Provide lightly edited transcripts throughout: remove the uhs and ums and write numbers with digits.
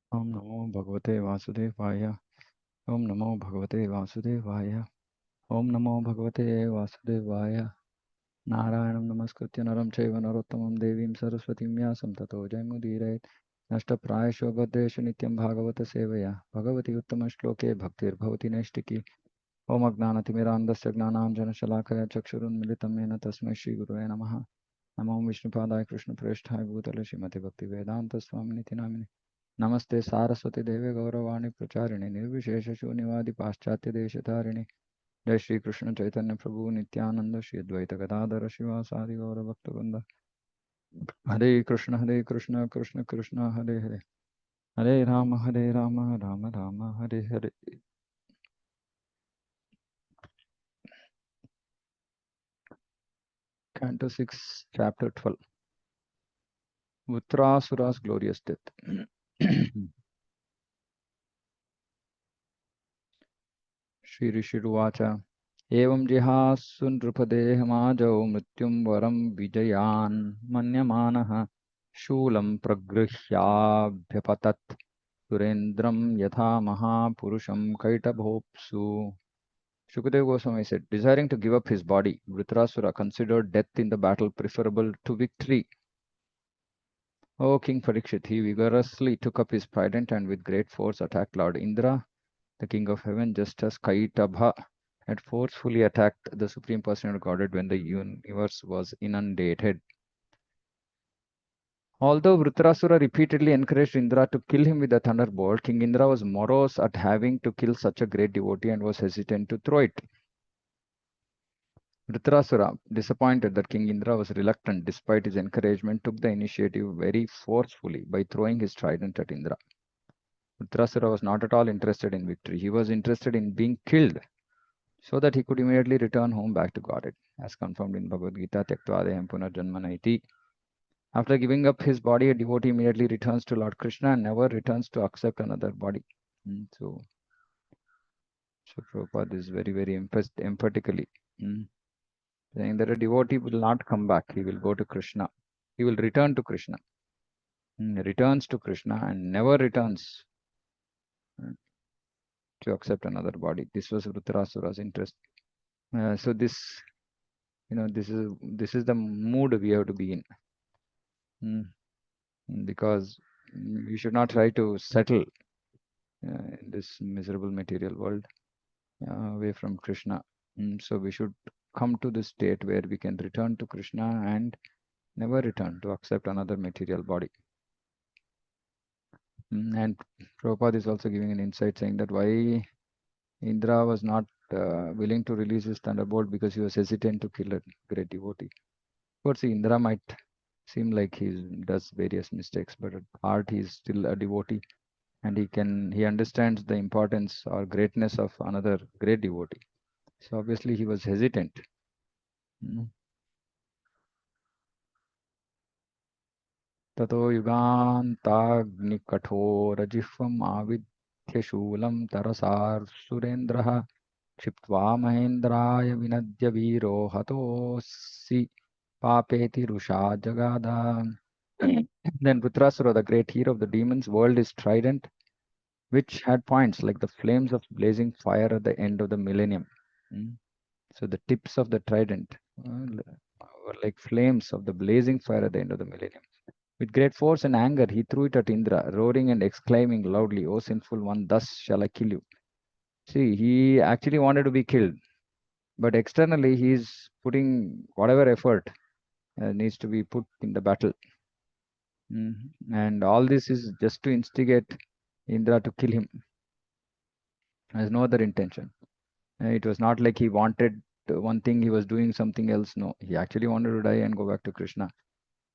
Om Namo Bhagavate Vasudevaya. Om Namo Bhagavate Vasudevaya. Om Namo Bhagavate Vasudevaya. Narayanam Namaskritya Naram Chaiva Narottamam Devim Saraswatim Vyasam Tato Jayamudire. Nashtaprayasho Bhaddeshu Nityam Bhagavata Sevaya. Bhagavati Uttama Shloke Bhaktir Bhavati Neshtiki. Om Agnanatimirandasya Gnananjana Shalakaya Chakshurunmilitam Yena Tasmai Shri Gurave Namaha. Namo Vishnupadaya Krishna Preshthaya Bhutale Srimati Bhakti Vedanta Swamini Namini. नमस्ते सारस्वती देवे गौरवाणी प्रचारिणे निर्विशेष शून्यवादी पाश्चात्य देशधारिणे जय श्री कृष्ण चैतन्य प्रभु नित्यानंद श्री अद्वैत गदाधर शिवासादि गौर भक्तवृंद हरे Krishna Krishna Krishna Hare Hare Hare Ram Ram Ram Hare Hare Canto 6 Chapter 12 Vrtrasura's glorious death Shri Rishiruvacha एवं जिहास्सु नृपदेहमाजौ मृत्युं वरं विजयान् मन्यमानः शूलं प्रगृह्याभ्यपतत् सुरेन्द्रं यथा महापुरुषं कैटभोप्सु. Shukadeva Goswami said, desiring to give up his body, Vrtrasura considered death in the battle preferable to victory. O King Parikshit, he vigorously took up his trident and with great force attacked Lord Indra, the king of heaven, just as Kaitabha had forcefully attacked the Supreme Personality of Godhead when the universe was inundated. Although Vrtrasura repeatedly encouraged Indra to kill him with a thunderbolt, King Indra was morose at having to kill such a great devotee and was hesitant to throw it. Vrtrasura, disappointed that King Indra was reluctant despite his encouragement, took the initiative very forcefully by throwing his trident at Indra. Vrtrasura was not at all interested in victory. He was interested in being killed, so that he could immediately return home back to Godhead, as confirmed in Bhagavad Gita, Tyaktva Punarjanmana iti. After giving up his body, a devotee immediately returns to Lord Krishna and never returns to accept another body. So Prabhupada is very emphatically saying that a devotee will not come back. He will go to Krishna. He will return to Krishna. Returns to Krishna and never returns to accept another body. This was Vrtrasura's interest. So this this is the mood we have to be in, because we should not try to settle in this miserable material world away from Krishna. So we should come to this state where we can return to Krishna and never return to accept another material body. And Prabhupada is also giving an insight saying that why Indra was not willing to release his thunderbolt, because he was hesitant to kill a great devotee. Of course, Indra might seem like he does various mistakes, but at heart he is still a devotee, and he understands the importance or greatness of another great devotee. So obviously he was hesitant. Tato yugantagnikathorajihvam avidhyashoolam tarasar surendraha क्षिप्त्वा महेन्द्राय विनद्य वीरो हतोऽसि papeti rusha jagada. Then Vrtrasura, the great hero of the demons, whirled his trident, which had points like the flames of blazing fire at the end of the millennium. So the tips of the trident were like flames of the blazing fire at the end of the millennium. With great force and anger, he threw it at Indra, roaring and exclaiming loudly, "O sinful one, thus shall I kill you." See, he actually wanted to be killed, but externally he is putting whatever effort needs to be put in the battle. And all this is just to instigate Indra to kill him. There's no other intention. It was not like he wanted one thing, he was doing something else. No, he actually wanted to die and go back to Krishna.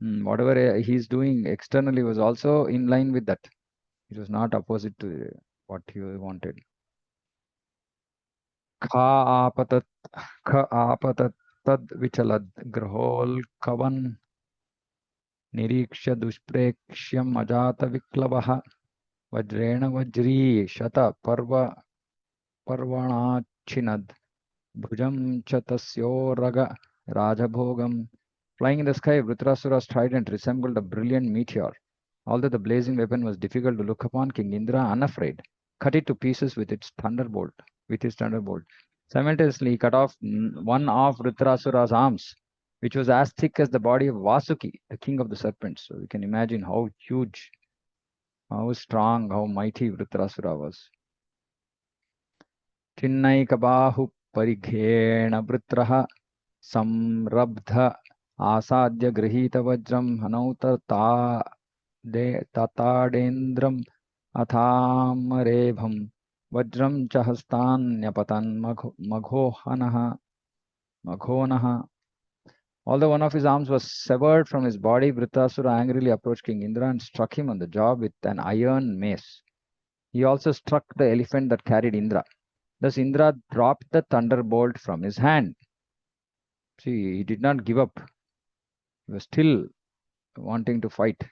Whatever he's doing externally was also in line with that. It was not opposite to what he wanted. Kha apatat tad vichalad grahol kavan निरीक्ष्य दुष्प्रेक्ष्यम् अजातविक्लवः वज्रेण वज्री पर्वणाच्छिनद् भुजं च तस्योरग Rajabhogam. Flying in the sky, Vrtrasura's trident resembled a brilliant meteor. Although the blazing weapon was difficult to look upon, King Indra, unafraid, cut it to pieces with his thunderbolt. Simultaneously, he cut off one of Vrtrasura's arms, which was as thick as the body of Vasuki, the king of the serpents. So you can imagine how huge, how strong, how mighty Vrtrasura was. Chinnaicabahu parighen Vritraha samrabdha आसाद्य गृहीत वज्रम हनौत तताडेन्द्रम अथामरेभम वज्रम च हस्तान्यपतन् मघोनः. Although one of his arms was severed from his body, Vrtrasura angrily approached King Indra and struck him on the jaw with an iron mace. He also struck the elephant that carried Indra. Thus Indra dropped the thunderbolt from his hand. See, he did not give up. He was still wanting to fight.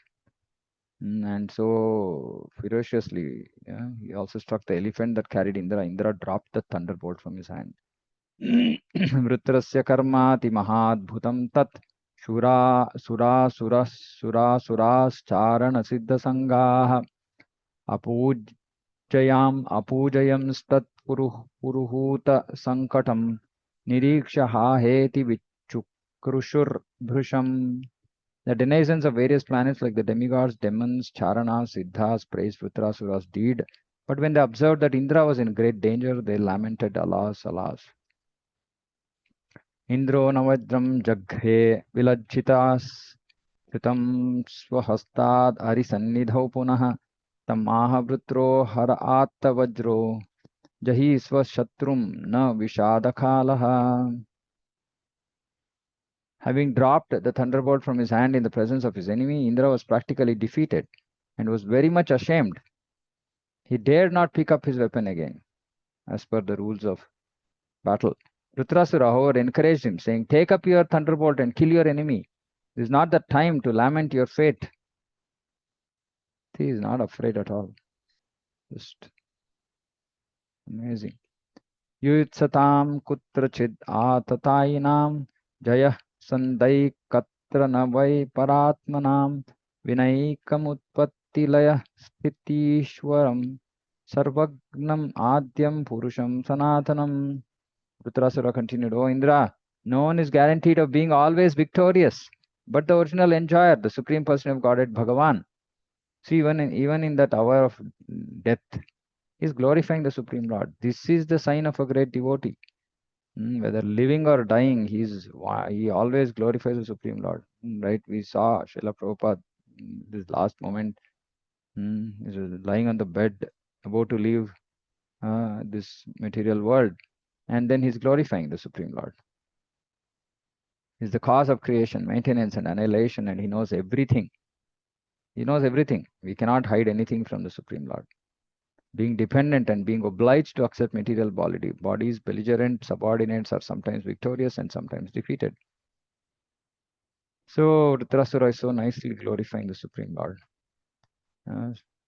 And so ferociously, he also struck the elephant that carried Indra. Indra dropped the thunderbolt from his hand. Vritrasya karmati mahadbhutam tat surasurascharana siddha sangaha apujayam stat puruhuta sankatam niriksha heti vichukrushur bhrusham. The denizens of various planets like the demigods, demons, charanas, siddhas praised Vrtrasura's deed. But when they observed that Indra was in great danger, they lamented, alas, alas. Indro navajram jaghe vilajchitas kritam swahastad arisannidhau punaha tamaha vrutro hara atta vajro jahi swashatrum na vishadakalaha. Having dropped the thunderbolt from his hand in the presence of his enemy, Indra was practically defeated and was very much ashamed. He dared not pick up his weapon again, as per the rules of battle. Vrtrasura, however, encouraged him, saying, "Take up your thunderbolt and kill your enemy. This is not the time to lament your fate." He is not afraid at all. Just amazing. Yutsatam kutrachid atatayinam jayah sandaikatra navai paratmanam vinaikamutpattilaya stitishwaram sarvagnam adyam purusham sanatanam. Vrtrasura continued, "O Indra, no one is guaranteed of being always victorious, but the original enjoyer, the Supreme Person of Godhead, Bhagavan. See, even in that hour of death, he is glorifying the Supreme Lord. This is the sign of a great devotee. Whether living or dying, he always glorifies the Supreme Lord. Right? We saw Srila Prabhupada this last moment. He was lying on the bed, about to leave this material world. And then he's glorifying the Supreme Lord. He's the cause of creation, maintenance, and annihilation, and he knows everything. He knows everything. We cannot hide anything from the Supreme Lord. Being dependent and being obliged to accept material bodies, belligerent subordinates are sometimes victorious and sometimes defeated. So Vrtrasura is so nicely glorifying the Supreme Lord.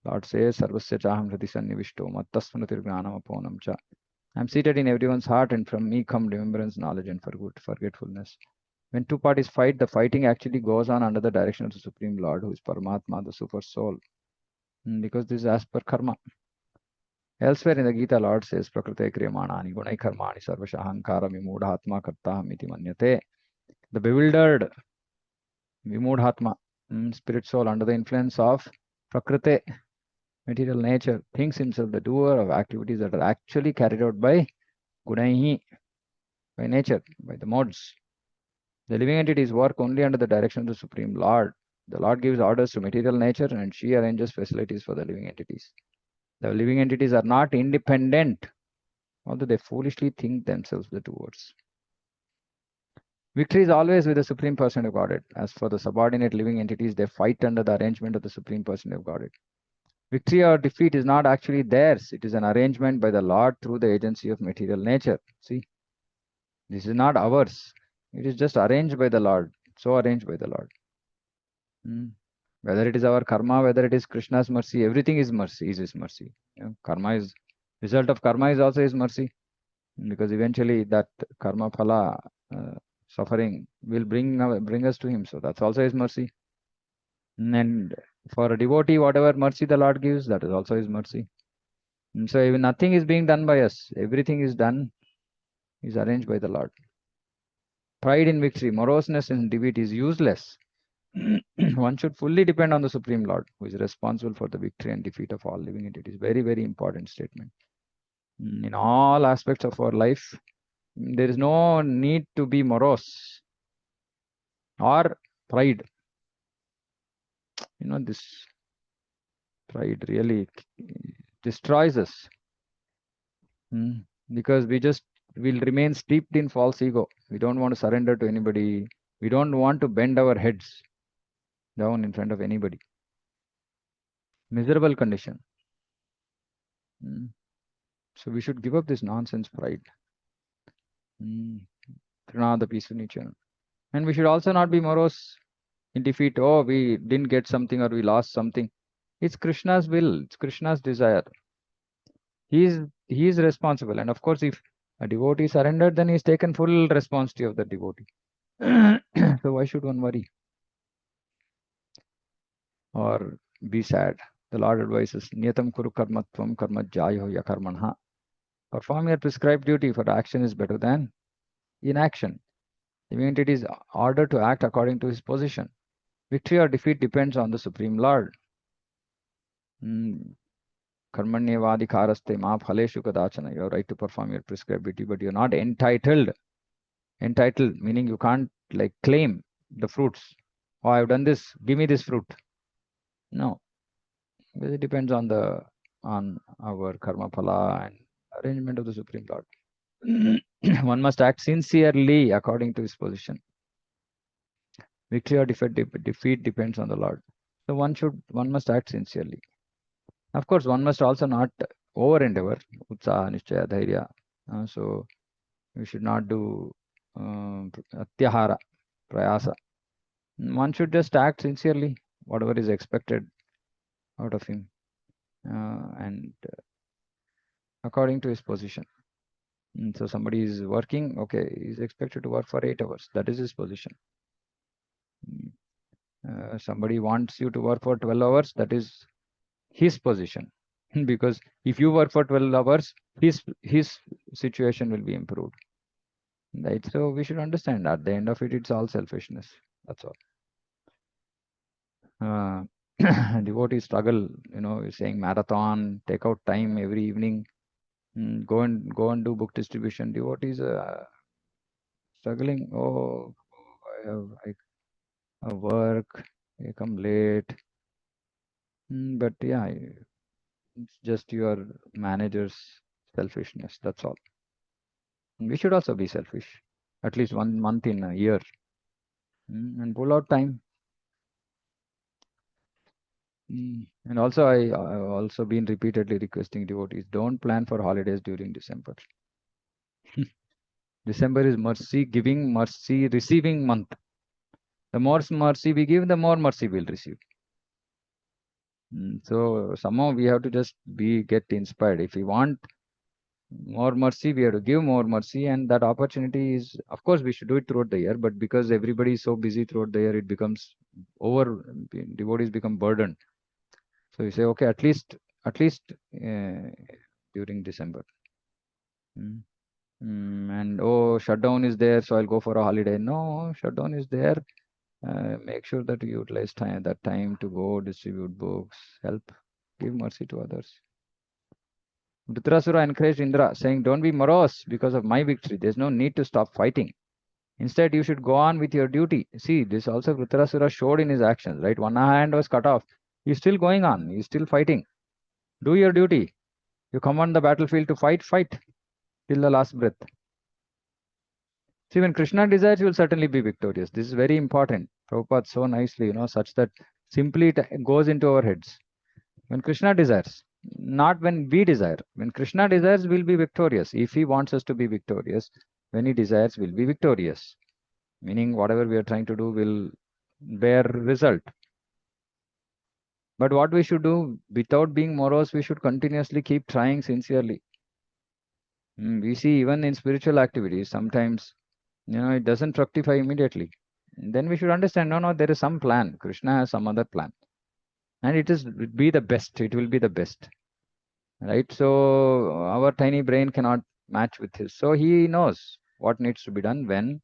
Lord says, "Sarvasya chaham hriti sannivishto mattasmriti jnanam aponam cha." I am seated in everyone's heart, and from me come remembrance, knowledge, and forgetfulness. When two parties fight, the fighting actually goes on under the direction of the Supreme Lord, who is Paramatma, the Super Soul. Because this is as per karma. Elsewhere in the Gita, Lord says, "Prakrite kriyamanani gunai karmani sarvashahankara vimudhatma kartahamiti manyate." The bewildered vimudhatma, spirit soul, under the influence of Prakrite, material nature, thinks himself the doer of activities that are actually carried out by gunaihi, by nature, by the modes. The living entities work only under the direction of the Supreme Lord. The Lord gives orders to material nature, and she arranges facilities for the living entities. The living entities are not independent, although they foolishly think themselves the doers. Victory is always with the Supreme Person of Godhead. As for the subordinate living entities, they fight under the arrangement of the Supreme Person of Godhead. Victory or defeat is not actually theirs. It is an arrangement by the Lord through the agency of material nature. See, this is not ours. It is just arranged by the Lord. So arranged by the Lord. Whether it is our karma, whether it is Krishna's mercy, everything is mercy, is his mercy. Karma is, result of karma is also his mercy. Because eventually that karma phala, suffering, will bring us to him. So that's also his mercy. And For a devotee, whatever mercy the Lord gives, that is also His mercy. And so even nothing is being done by us. Everything is arranged by the Lord. Pride in victory, moroseness in defeat is useless. One should fully depend on the Supreme Lord, who is responsible for the victory and defeat of all living entities. Very, very important statement. In all aspects of our life, there is no need to be morose or pride. This pride really destroys us. Because we just will remain steeped in false ego. We don't want to surrender to anybody. We don't want to bend our heads down in front of anybody. Miserable condition. So we should give up this nonsense pride. Krishna, the peaceful nature. And we should also not be morose in defeat. Oh, we didn't get something or we lost something. It's Krishna's will. It's Krishna's desire. He is responsible. And of course, if a devotee surrendered, then he's taken full responsibility of the devotee. So why should one worry or be sad? The Lord advises, Niyatam kuru karmatvam karma jayo yakarmanha. Perform your prescribed duty, for action is better than inaction. The means it is ordered to act according to his position. Victory or defeat depends on the Supreme Lord. Karmanyevadikaraste ma phaleshu kadachana. You have right to perform your prescribed duty, but you're not entitled. Entitled meaning you can't claim the fruits. Oh, I've done this, give me this fruit. No. It depends on our karma phala and arrangement of the Supreme Lord. One must act sincerely according to his position. Victory or defeat depends on the Lord. So one must act sincerely. Of course, one must also not over endeavor. Utsaha, nishchaya, dhairya. So we should not do atyahara, prayasa. One should just act sincerely, whatever is expected out of him, and according to his position. So somebody is working, okay, he's expected to work for 8 hours. That is his position. Somebody wants you to work for 12 hours. That is his position. Because if you work for 12 hours, his situation will be improved. Right? So we should understand at the end of it, it's all selfishness. That's all. Devotees struggle, saying marathon, take out time every evening, go and do book distribution. Devotees struggling. Oh, I work, I come late. But yeah, it's just your manager's selfishness. That's all. We should also be selfish, at least 1 month in a year, and pull out time. And also, I've also been repeatedly requesting devotees, don't plan for holidays during December. December is mercy giving, mercy receiving month. The more mercy we give, the more mercy we'll receive. So somehow we have to just get inspired. If we want more mercy, we have to give more mercy, and that opportunity is, of course, we should do it throughout the year. But because everybody is so busy throughout the year, it becomes devotees become burdened. So you say, okay, at least during December. And oh, shutdown is there, so I'll go for a holiday. No, shutdown is there. Make sure that you utilize that time to go distribute books, help, give mercy to others. Vrtrasura encouraged Indra, saying, don't be morose because of my victory. There's no need to stop fighting. Instead, you should go on with your duty. See, this also Vrtrasura showed in his actions, right? One hand was cut off. He's still going on. He's still fighting. Do your duty. You come on the battlefield to fight till the last breath. See, when Krishna desires, you will certainly be victorious. This is very important. Prabhupada so nicely, such that simply it goes into our heads. When Krishna desires, not when we desire. When Krishna desires, we'll be victorious. If he wants us to be victorious, when he desires, we'll be victorious. Meaning whatever we are trying to do will bear result. But what we should do, without being morose, we should continuously keep trying sincerely. We see even in spiritual activities, sometimes, it doesn't fructify immediately. Then we should understand, no, there is some plan. Krishna has some other plan. and it be the best. It will be the best, right? So our tiny brain cannot match with his. So he knows what needs to be done when.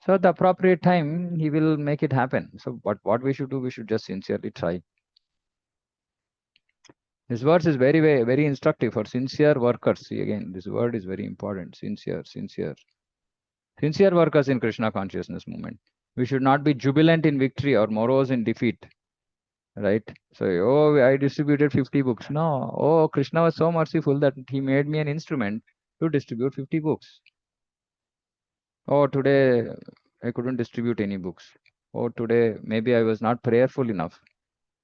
So at the appropriate time, he will make it happen. So what we should do, we should just sincerely try. This verse is very, very, very instructive for sincere workers. See, again, this word is very important. Sincere, sincere. Sincere workers in Krishna consciousness movement. We should not be jubilant in victory or morose in defeat. Right? So, oh, I distributed 50 books. No. Oh, Krishna was so merciful that he made me an instrument to distribute 50 books. Oh, today I couldn't distribute any books. Oh, today maybe I was not prayerful enough.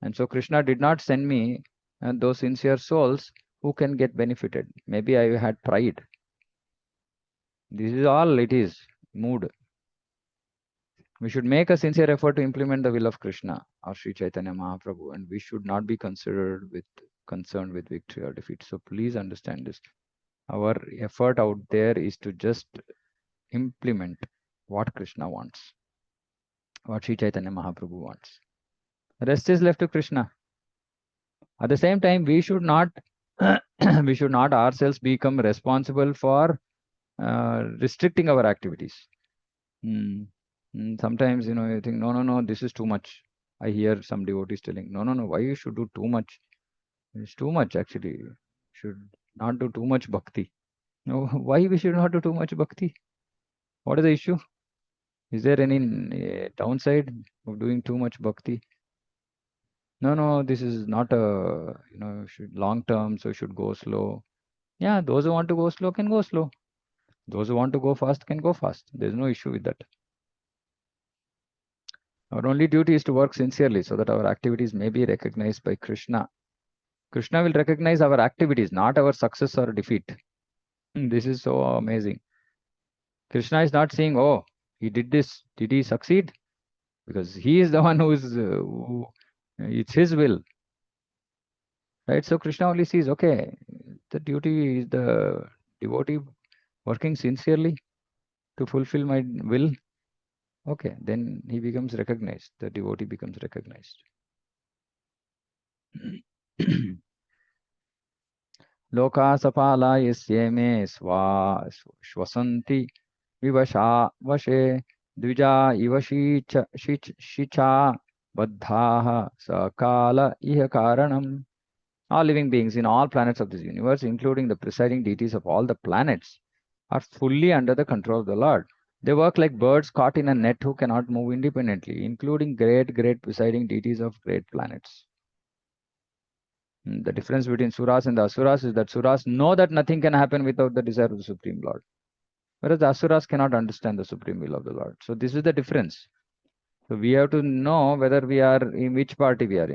And so Krishna did not send me those sincere souls who can get benefited. Maybe I had pride. This is all it is, mood. We should make a sincere effort to implement the will of Krishna or Sri Chaitanya Mahaprabhu, and we should not be concerned with victory or defeat. So please understand this. Our effort out there is to just implement what Krishna wants, what Sri Chaitanya Mahaprabhu wants. The rest is left to Krishna. At the same time, we should not we should not ourselves become responsible for restricting our activities. Sometimes, you think, no, this is too much. I hear some devotees telling, no, why you should do too much? It's too much, actually. You should not do too much bhakti. No, why we should not do too much bhakti? What is the issue? Is there any downside of doing too much bhakti? No, this is not a, should long term, so should go slow. Yeah, those who want to go slow can go slow. Those who want to go fast can go fast. There's no issue with that. Our only duty is to work sincerely so that our activities may be recognized by Krishna. Krishna will recognize our activities, not our success or defeat. This is so amazing. Krishna is not saying, oh, he did this. Did he succeed? Because he is the one it's his will. Right? So Krishna only sees, okay, the duty is the devotee working sincerely to fulfill my will. Okay, then he becomes recognized. The devotee becomes recognized. Loka sapala yasyeme shwasanti vivasha vashe dvija iva shicha baddhaha sakala iha karanam. All living beings in all planets of this universe, including the presiding deities of all the planets, are fully under the control of the Lord. They work like birds caught in a net who cannot move independently, including great presiding deities of great planets. The difference between suras and the asuras is that suras know that nothing can happen without the desire of the Supreme Lord, whereas the asuras cannot understand the supreme will of the Lord. So this is the difference. So we have to know whether we are in which party we are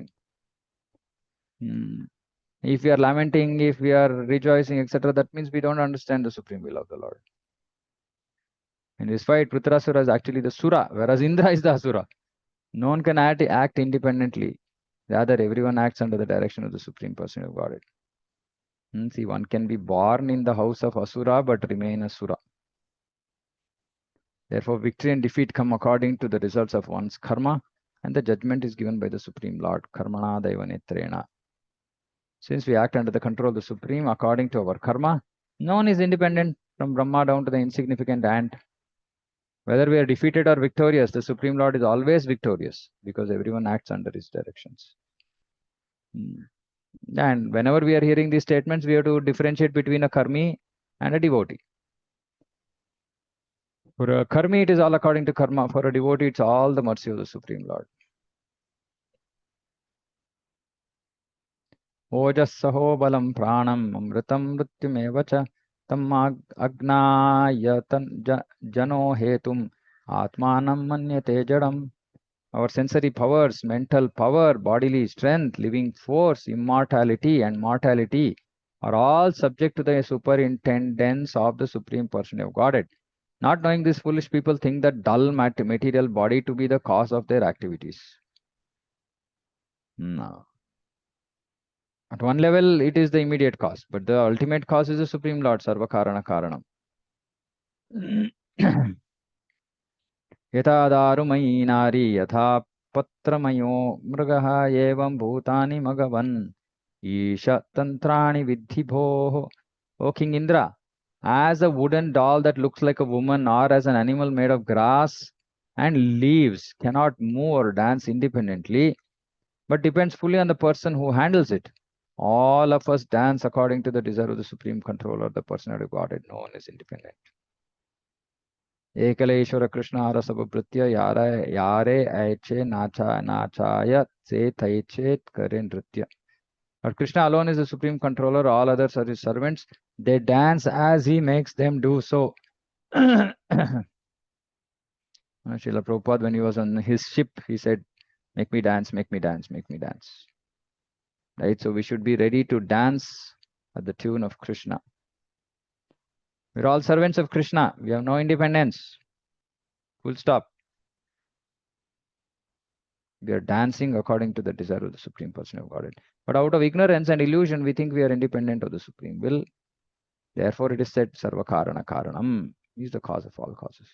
in. If we are lamenting, if we are rejoicing, etc., that means we don't understand the supreme will of the Lord. In this fight, Vrtrasura is actually the Sura, whereas Indra is the Asura. No one can act independently. Rather, everyone acts under the direction of the Supreme Person of Godhead. See, one can be born in the house of Asura but remain Asura. Therefore, victory and defeat come according to the results of one's karma, and the judgment is given by the Supreme Lord, Karmana Daivanetrena. Since we act under the control of the Supreme according to our karma, no one is independent from Brahma down to the insignificant ant. Whether we are defeated or victorious, the Supreme Lord is always victorious because everyone acts under his directions. And whenever we are hearing these statements, we have to differentiate between a karmi and a devotee. For a karmi, it is all according to karma. For a devotee, it's all the mercy of the Supreme Lord. Ojasaho balam pranam amritam mrityumeva cha tam agnaya jano hetum atmanam manyate jadam. Our sensory powers, mental power, bodily strength, living force, immortality and mortality are all subject to the superintendence of the Supreme Person of Godhead. Not knowing this, foolish people think that dull material body to be the cause of their activities. No. At one level, it is the immediate cause, but the ultimate cause is the Supreme Lord, Sarva Karana Karanam. Yatha darumai nari yatha patramayo mragaha evam bhutani magavan isha tantrani vidhi bhoh. O King Indra, as a wooden doll that looks like a woman or as an animal made of grass and leaves cannot move or dance independently, but depends fully on the person who handles it. All of us dance according to the desire of the Supreme Controller, the personality of Godhead known as independent. Ekaleshwara Krishna Arasabhritya Yare Aiche Nachaya Se Taiche Kare Nritya. But Krishna alone is the Supreme Controller, all others are his servants. They dance as he makes them do so. Srila Prabhupada, when he was on his ship, he said, make me dance, make me dance, make me dance. Right? So we should be ready to dance at the tune of Krishna. We're all servants of Krishna. We have no independence. Full stop. We are dancing according to the desire of the Supreme Person of Godhead. But out of ignorance and illusion, we think we are independent of the Supreme Will. Therefore, it is said, Sarva Karana Karanam. He is the cause of all causes.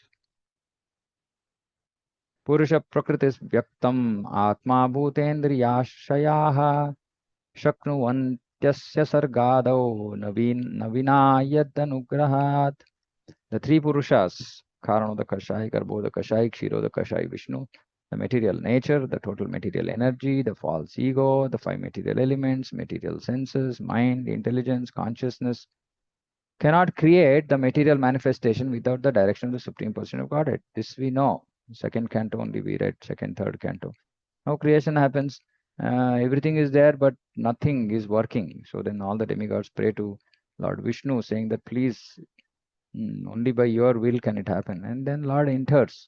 Purusha Prakritis Vyaktam Atma Bhutendriyashayaha Shaknuvantyasya Sargadau Navinayadanugrahat. The three Purushas, Karanodakashai, Garbhodakashai, Kshirodakashai, Vishnu, the material nature, the total material energy, the false ego, the five material elements, material senses, mind, intelligence, consciousness, cannot create the material manifestation without the direction of the Supreme Person of Godhead. This we know. Second canto only we read, second, third canto. How creation happens, everything is there, but nothing is working. So then all the demigods pray to Lord Vishnu, saying that please, only by your will can it happen. And then Lord enters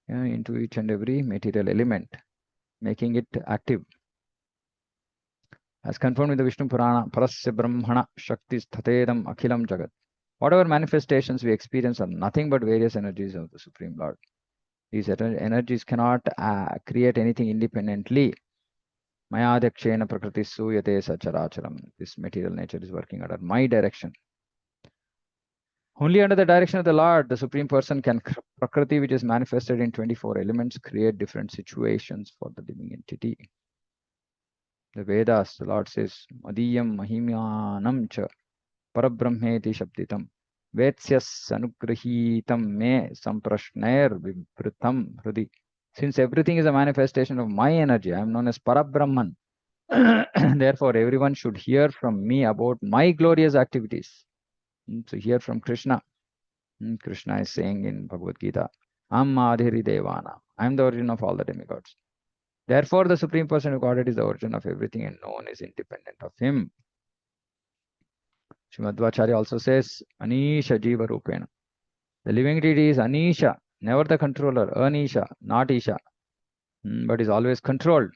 into each and every material element, making it active. As confirmed with the Vishnu Purana, Parasya Brahmana Shakti Thatedam Akhilam Jagat. Whatever manifestations we experience are nothing but various energies of the Supreme Lord. These energies cannot create anything independently. Mayadakshena Prakriti Suyate Sacharacharam. This material nature is working under my direction. Only under the direction of the Lord, the Supreme Person can Prakriti, which is manifested in 24 elements, create different situations for the living entity. The Vedas, the Lord says, Madiyam Mahimyanam cha Parabrahmeti Shabditam Vetsyas Anugrahitam Me Samprashnair Vibhritam Hrudi. Since everything is a manifestation of my energy, I am known as Parabrahman. Therefore, everyone should hear from me about my glorious activities. So hear from Krishna. Krishna is saying in Bhagavad Gita, Am Adhiri Devana. I am the origin of all the demigods. Therefore, the Supreme Person of Godhead is the origin of everything and no one is independent of him. Srimadvacharya also says, Anisha Jiva Rupena. The living entity is Anisha, never the controller, Anisha, not Isha, but is always controlled.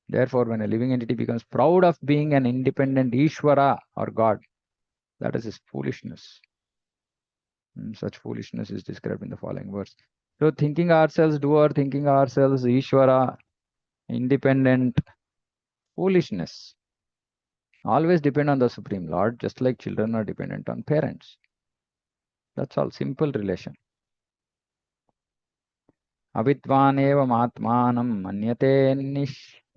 Therefore, when a living entity becomes proud of being an independent Ishvara or God, that is his foolishness. Such foolishness is described in the following verse. So thinking ourselves doer, thinking ourselves Ishvara, independent, foolishness. Always depend on the Supreme Lord, just like children are dependent on parents. That's all, simple relation. Avidvan evam atmanam manyate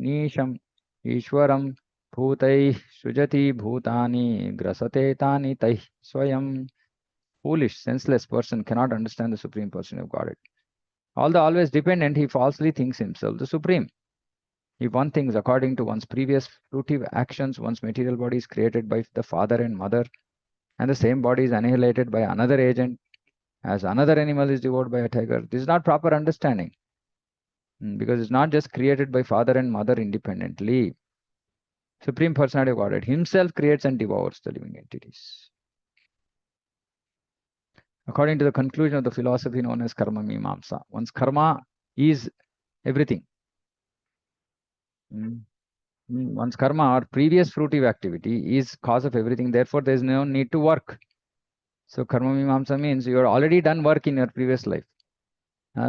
nisham ishwaram bhutai sujati bhutani grasate tani tai swayam. Foolish, senseless person cannot understand the Supreme Person of Godhead. Although always dependent, he falsely thinks himself the Supreme. If one thinks according to one's previous fruitive actions, one's material body is created by the father and mother, and the same body is annihilated by another agent, as another animal is devoured by a tiger. This is not proper understanding, because it's not just created by father and mother independently. Supreme Personality of Godhead himself creates and devours the living entities. According to the conclusion of the philosophy known as Karma Mimamsa, one's karma is everything. One's karma or previous fruitive activity is cause of everything. Therefore, there is no need to work. So Karma Mimamsa means you have already done work in your previous life.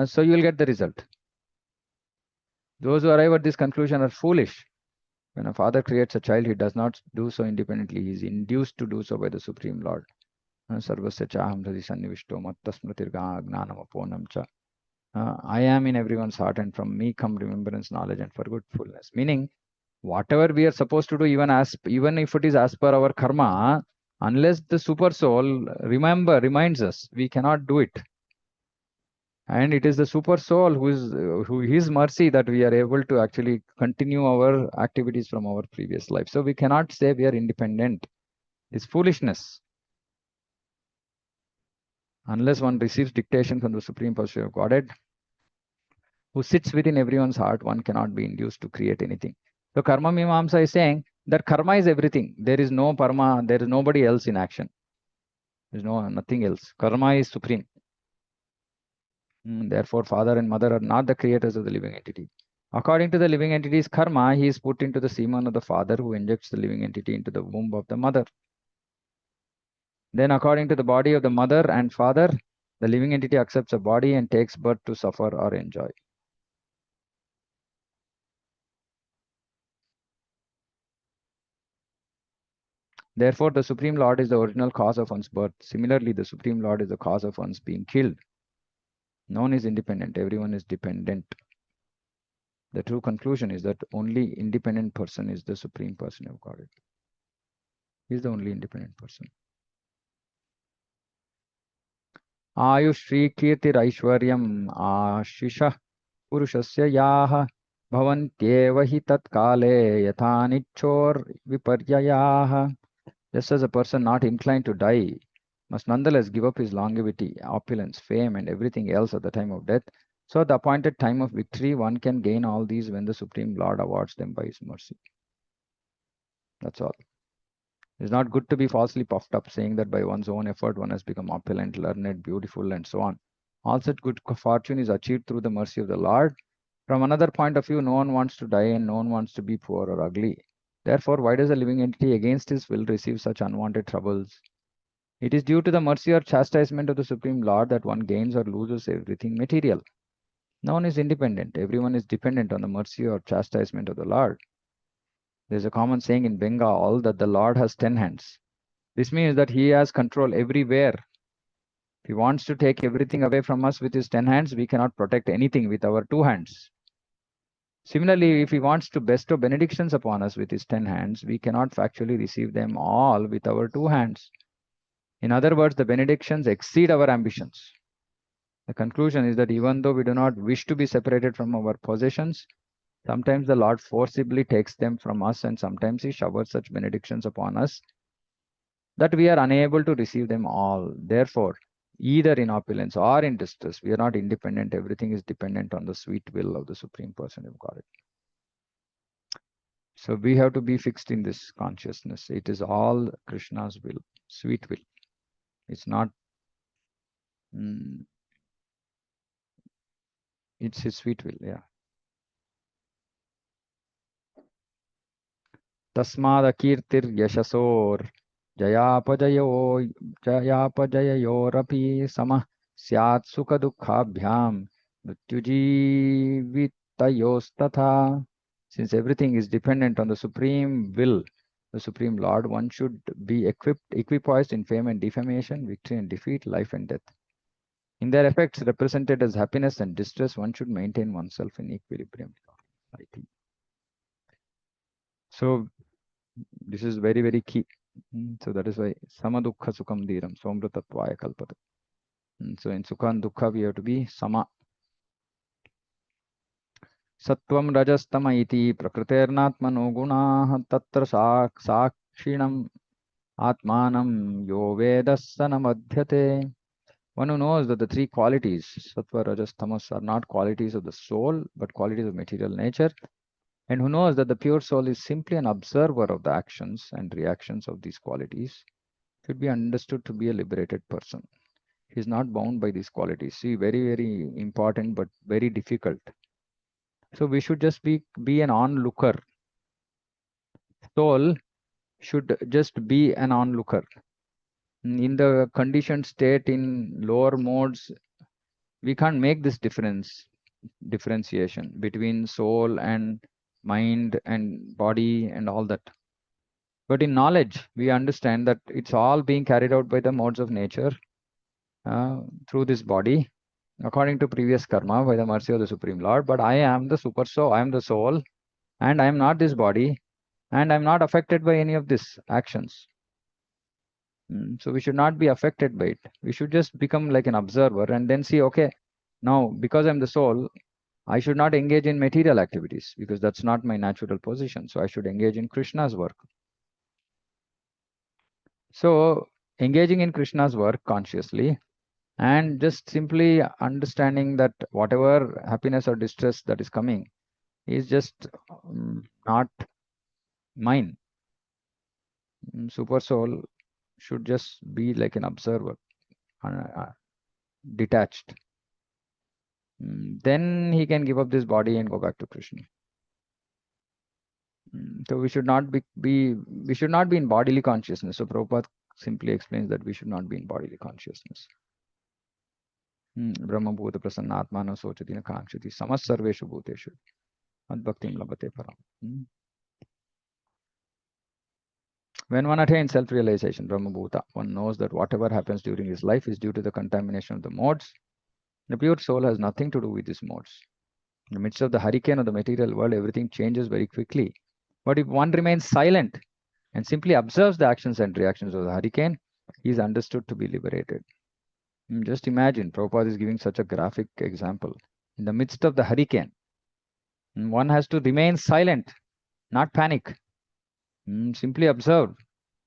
So you will get the result. Those who arrive at this conclusion are foolish. When a father creates a child, he does not do so independently. He is induced to do so by the Supreme Lord. Sarvasya chaham hridhi sannivishto matta smritirga gnanam aponam cha I am in everyone's heart, and from me come remembrance, knowledge, and forgetfulness. Meaning, whatever we are supposed to do, even if it is as per our karma, unless the super soul reminds us, we cannot do it. And it is the super soul who his mercy that we are able to actually continue our activities from our previous life. So we cannot say we are independent. It's foolishness. Unless one receives dictation from the Supreme Personality of Godhead, who sits within everyone's heart, one cannot be induced to create anything. So Karma Mimamsa is saying that karma is everything. There is no parma, there is nobody else in action. There is nothing else. Karma is supreme. Therefore, father and mother are not the creators of the living entity. According to the living entity's karma, he is put into the semen of the father, who injects the living entity into the womb of the mother. Then, according to the body of the mother and father, the living entity accepts a body and takes birth to suffer or enjoy. Therefore, the Supreme Lord is the original cause of one's birth. Similarly, the Supreme Lord is the cause of one's being killed. No one is independent, everyone is dependent. The true conclusion is that only independent person is the Supreme Person of Godhead. He is the only independent person. आयुश्रीकीर्तिरैश्वर्यम् आशिषः पुरुषस्य याः भवन्त्येव हि तत्काले यथानिच्छोर्विपर्ययाः. Just as a person not inclined to die must nonetheless give up his longevity, opulence, fame, and everything else at the time of death, so at the appointed time of victory, one can gain all these when the Supreme Lord awards them by his mercy. That's all. It's not good to be falsely puffed up, saying that by one's own effort one has become opulent, learned, beautiful, and so on. All such good fortune is achieved through the mercy of the Lord. From another point of view, no one wants to die and no one wants to be poor or ugly. Therefore, why does a living entity against his will receive such unwanted troubles? It is due to the mercy or chastisement of the Supreme Lord that one gains or loses everything material. No one is independent. Everyone is dependent on the mercy or chastisement of the Lord. There's a common saying in Bengal that the Lord has 10 hands. This means that he has control everywhere. If he wants to take everything away from us with his 10 hands, we cannot protect anything with our 2 hands. Similarly, if he wants to bestow benedictions upon us with his 10 hands, we cannot factually receive them all with our 2 hands. In other words, the benedictions exceed our ambitions. The conclusion is that even though we do not wish to be separated from our possessions, sometimes the Lord forcibly takes them from us, and sometimes he showers such benedictions upon us that we are unable to receive them all. Therefore, either in opulence or in distress, we are not independent. Everything is dependent on the sweet will of the Supreme Person of Godhead. So we have to be fixed in this consciousness. It is all Krishna's will, sweet will. It's not, it's his sweet will, yeah. तस्मादकीर्तिर्यशसोर् जयापजयोरपि समः स्यात् सुखदुःखाभ्यां मृत्युजीवितयोस्तथा. Since everything is dependent on the supreme will, the Supreme Lord, one should be equipoised in fame and defamation, victory and defeat, life and death. In their effects represented as happiness and distress, one should maintain oneself in equilibrium. I think. So this is very, very key. So that is why samadukha sukham dhiram somrutatvaya kalpata. So in sukha and dukkha we have to be sama. Sattvam rajastama iti prakriternaatmano gunaah tatra sakshinam atmanam yo vedasana madhyate. One who knows that the 3 qualities, sattva, rajas, tamas, are not qualities of the soul, but qualities of material nature, and who knows that the pure soul is simply an observer of the actions and reactions of these qualities, should be understood to be a liberated person. He is not bound by these qualities. See, very, very important, but very difficult. So we should just be an onlooker. Soul should just be an onlooker. In the conditioned state, in lower modes, we can't make this differentiation between soul and mind and body and all that. But in knowledge, we understand that it's all being carried out by the modes of nature through this body. according to previous karma by the mercy of the Supreme Lord, but I am the super soul, I am the soul, and I am not this body, and I'm not affected by any of these actions. So we should not be affected by it. We should just become like an observer and then see, okay, now because I'm the soul, I should not engage in material activities because that's not my natural position. So I should engage in Krishna's work. So engaging in Krishna's work consciously and just simply understanding that whatever happiness or distress that is coming is just not mine. Super soul should just be like an observer, detached. Then he can give up this body and go back to Krishna. So we should not we should not be in bodily consciousness. So Prabhupada simply explains that we should not be in bodily consciousness. Brahma bhuta prasannatmana sochati kankshati samas sarveshu bhuteshu adbhaktim labhate param. When one attains self-realization, Brahma bhuta, one knows that whatever happens during his life is due to the contamination of the modes. The pure soul has nothing to do with these modes. In the midst of the hurricane of the material world, everything changes very quickly. But if one remains silent and simply observes the actions and reactions of the hurricane, he is understood to be liberated. Just imagine, Prabhupada is giving such a graphic example. In the midst of the hurricane, one has to remain silent, not panic. Simply observe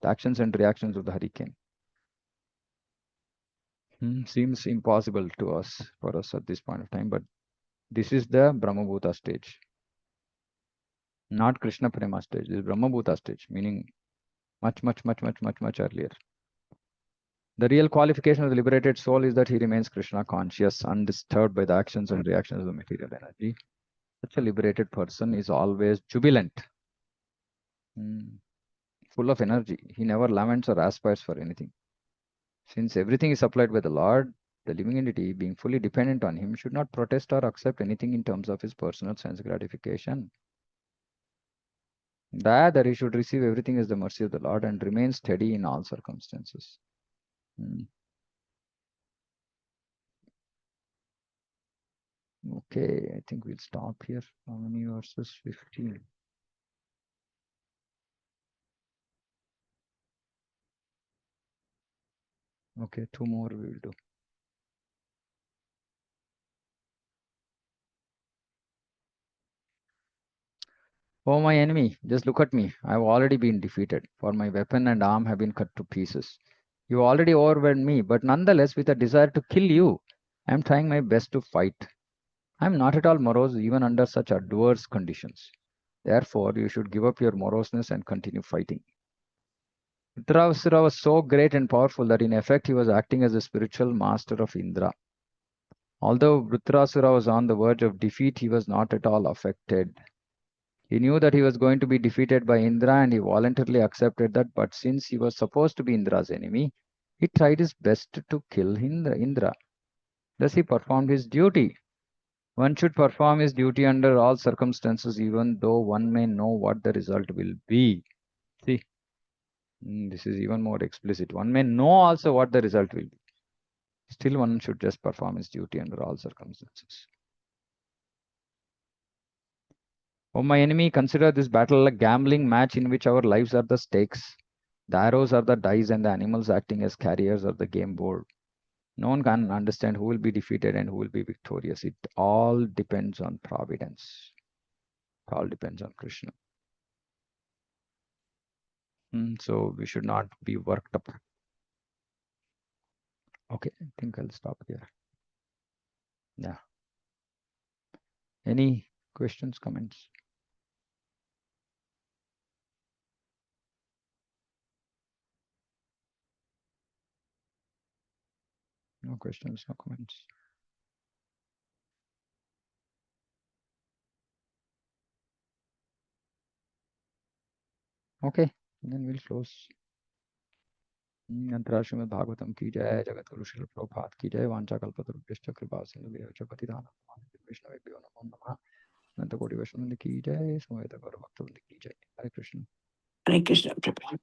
the actions and reactions of the hurricane. Seems impossible to us, for us at this point of time, but this is the Brahmabhuta stage. Not Krishna Prema stage, this is Brahmabhuta stage, meaning much earlier. The real qualification of the liberated soul is that he remains Krishna conscious, undisturbed by the actions and reactions of the material energy. Such a liberated person is always jubilant, full of energy. He never laments or aspires for anything. Since everything is supplied by the Lord, the living entity, being fully dependent on him, should not protest or accept anything in terms of his personal sense gratification. Rather, he should receive everything as the mercy of the Lord and remain steady in all circumstances. Okay, I think we'll stop here. How many verses? 15. Okay, 2 more we will do. Oh, my enemy, just look at me. I have already been defeated, for my weapon and arm have been cut to pieces. You already overwhelmed me, but nonetheless, with a desire to kill you, I am trying my best to fight. I am not at all morose even under such adverse conditions. Therefore, you should give up your moroseness and continue fighting. Vrtrasura was so great and powerful that in effect he was acting as a spiritual master of Indra. Although Vrtrasura was on the verge of defeat, he was not at all affected. He knew that he was going to be defeated by Indra and he voluntarily accepted that, but since he was supposed to be Indra's enemy, he tried his best to kill Indra. Thus he performed his duty. One should perform his duty under all circumstances, even though one may know what the result will be. See, this is even more explicit. One may know also what the result will be. Still, one should just perform his duty under all circumstances. Oh, my enemy, consider this battle a gambling match in which our lives are the stakes. The arrows are the dice and the animals acting as carriers of the game board. No one can understand who will be defeated and who will be victorious. It all depends on providence. It all depends on Krishna. So we should not be worked up. Okay, I think I'll stop here. Yeah. Any questions, comments? No questions, no comments. Okay, then we'll close. अंतराश्रम Bhagavatam की जय जगत गुरु श्रील प्रभुपाद की जय वांछा कल्पतरुभ्यश्च कृपा सिंधुभ्यश्च पतितानां वैष्णवेभ्यो नमो नमः अनंत कोटि वैष्णव की जय समवेत गौर भक्तवृंद की जय हरे कृष्ण Hare Krishna.